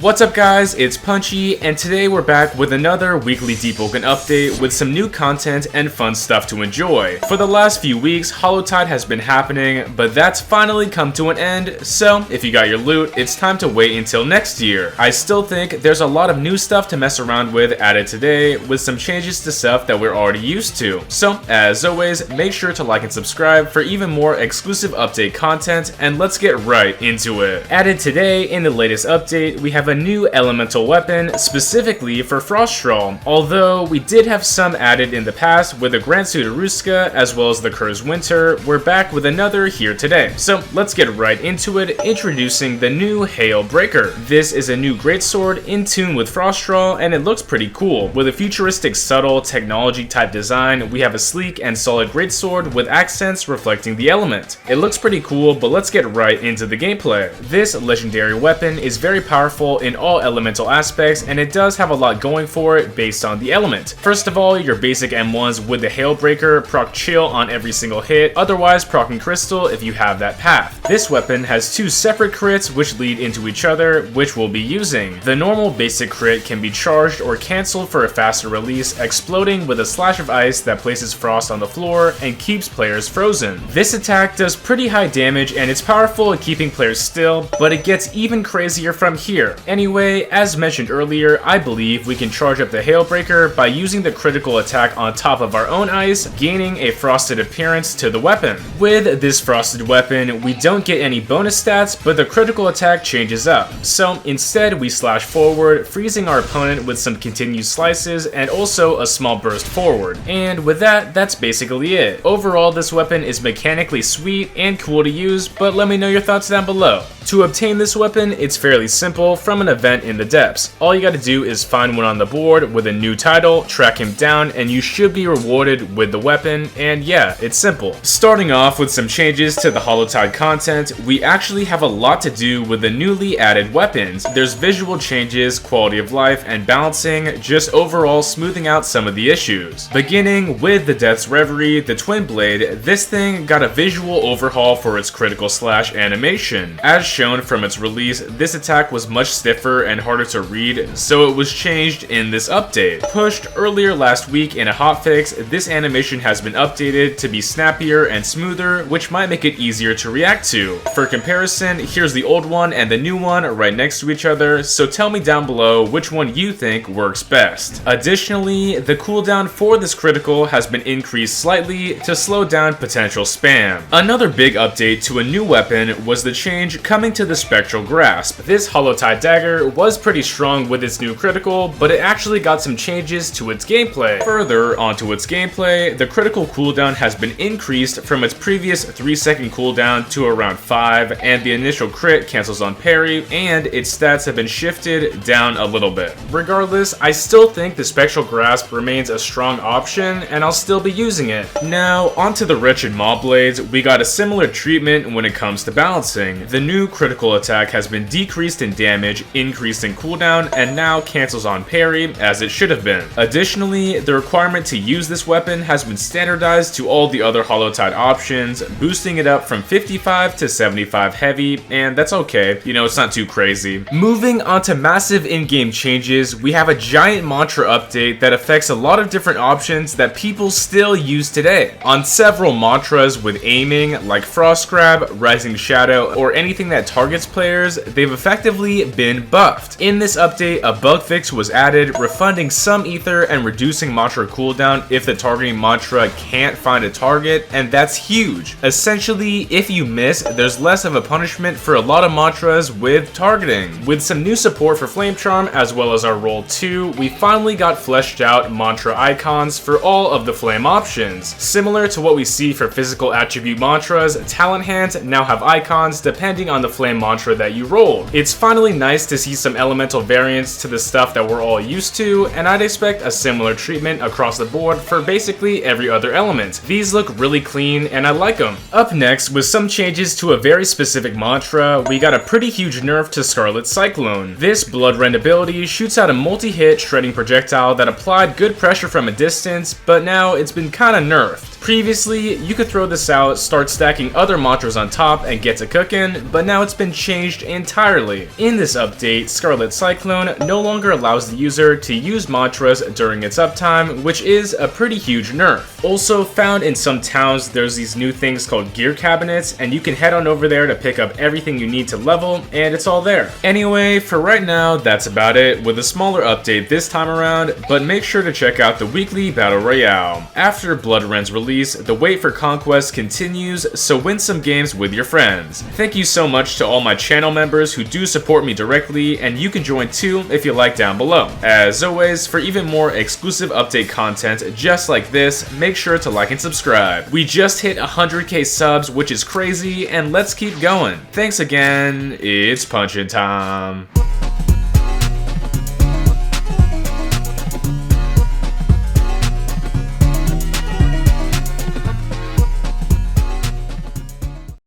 What's up guys, it's Punchy, and today we're back with another weekly Deepwoken update with some new content and fun stuff to enjoy. For the last few weeks, Hallowtide has been happening, but that's finally come to an end, so if you got your loot, it's time to wait until next year. I still think there's a lot of new stuff to mess around with added today, with some changes to stuff that we're already used to. So, as always, make sure to like and subscribe for even more exclusive update content, and let's get right into it. Added today in the latest update, we have a new elemental weapon specifically for Froststrahl, although we did have some added in the past with the Grand Sudaruska as well as the Curse Winter. We're back with another here today. So let's get right into it, introducing the new Hailbreaker. This is a new greatsword in tune with Froststrahl, and it looks pretty cool. With a futuristic subtle technology type design, we have a sleek and solid greatsword with accents reflecting the element. It looks pretty cool, but let's get right into the gameplay. This legendary weapon is very powerful in all elemental aspects, and it does have a lot going for it based on the element. First of all, your basic M1s with the Hailbreaker proc chill on every single hit, otherwise procking crystal if you have that path. This weapon has two separate crits which lead into each other, which we'll be using. The normal basic crit can be charged or cancelled for a faster release, exploding with a slash of ice that places frost on the floor and keeps players frozen. This attack does pretty high damage and it's powerful at keeping players still, but it gets even crazier from here. Anyway, as mentioned earlier, I believe we can charge up the Hailbreaker by using the critical attack on top of our own ice, gaining a frosted appearance to the weapon. With this frosted weapon, we don't get any bonus stats, but the critical attack changes up. So instead, we slash forward, freezing our opponent with some continued slices and also a small burst forward. And with that, that's basically it. Overall, this weapon is mechanically sweet and cool to use, but let me know your thoughts down below. To obtain this weapon, it's fairly simple from an event in the depths. All you gotta do is find one on the board with a new title, track him down, and you should be rewarded with the weapon, and yeah, it's simple. Starting off with some changes to the Hallowtide content, we actually have a lot to do with the newly added weapons. There's visual changes, quality of life, and balancing, just overall smoothing out some of the issues. Beginning with the Death's Reverie, the Twin Blade, this thing got a visual overhaul for its critical slash animation. As shown from its release, this attack was much stiffer and harder to read, so it was changed in this update. Pushed earlier last week in a hotfix, this animation has been updated to be snappier and smoother, which might make it easier to react to. For comparison, here's the old one and the new one right next to each other, so tell me down below which one you think works best. Additionally, the cooldown for this critical has been increased slightly to slow down potential spam. Another big update to a new weapon was the change coming to the Spectral Grasp. This Hallowtide dagger was pretty strong with its new critical, but it actually got some changes to its gameplay. Further onto its gameplay, the critical cooldown has been increased from its previous 3-second cooldown to around 5, and the initial crit cancels on parry, and its stats have been shifted down a little bit. Regardless, I still think the Spectral Grasp remains a strong option, and I'll still be using it. Now, onto the Wretched Mob Blades, we got a similar treatment when it comes to balancing. The new critical attack has been decreased in damage, increased in cooldown, and now cancels on parry, as it should have been. Additionally, the requirement to use this weapon has been standardized to all the other Hallowtide options, boosting it up from 55 to 75 heavy, and that's okay, you know, it's not too crazy. Moving on to massive in-game changes, we have a giant mantra update that affects a lot of different options that people still use today. On several mantras with aiming, like Frost Grab, Rising Shadow, or anything that targets players, they've effectively been buffed. In this update, a bug fix was added, refunding some ether and reducing mantra cooldown if the targeting mantra can't find a target, and that's huge. Essentially, if you miss, there's less of a punishment for a lot of mantras with targeting. With some new support for Flamecharm as well as our role 2, we finally got fleshed out mantra icons for all of the flame options. Similar to what we see for physical attribute mantras, talent hands now have icons depending on the flame mantra that you rolled. It's finally nice to see some elemental variants to the stuff that we're all used to, and I'd expect a similar treatment across the board for basically every other element. These look really clean and I like them. Up next, with some changes to a very specific mantra, we got a pretty huge nerf to Scarlet Cyclone. This Blood Rend ability shoots out a multi-hit shredding projectile that applied good pressure from a distance, but now it's been kinda nerfed. Previously, you could throw this out, start stacking other mantras on top, and get to cooking, but now it's been changed entirely. In this update, Scarlet Cyclone no longer allows the user to use mantras during its uptime, which is a pretty huge nerf. Also found in some towns, there's these new things called gear cabinets, and you can head on over there to pick up everything you need to level, and it's all there. Anyway, for right now, that's about it, with a smaller update this time around, but make sure to check out the weekly Battle Royale. After Blood Ren's release, the wait for conquest continues, so win some games with your friends. Thank you so much to all my channel members who do support me directly, and you can join too if you like down below. As always, for even more exclusive update content just like this, make sure to like and subscribe. We just hit 100k subs, which is crazy, and let's keep going. Thanks again, it's punchin' time.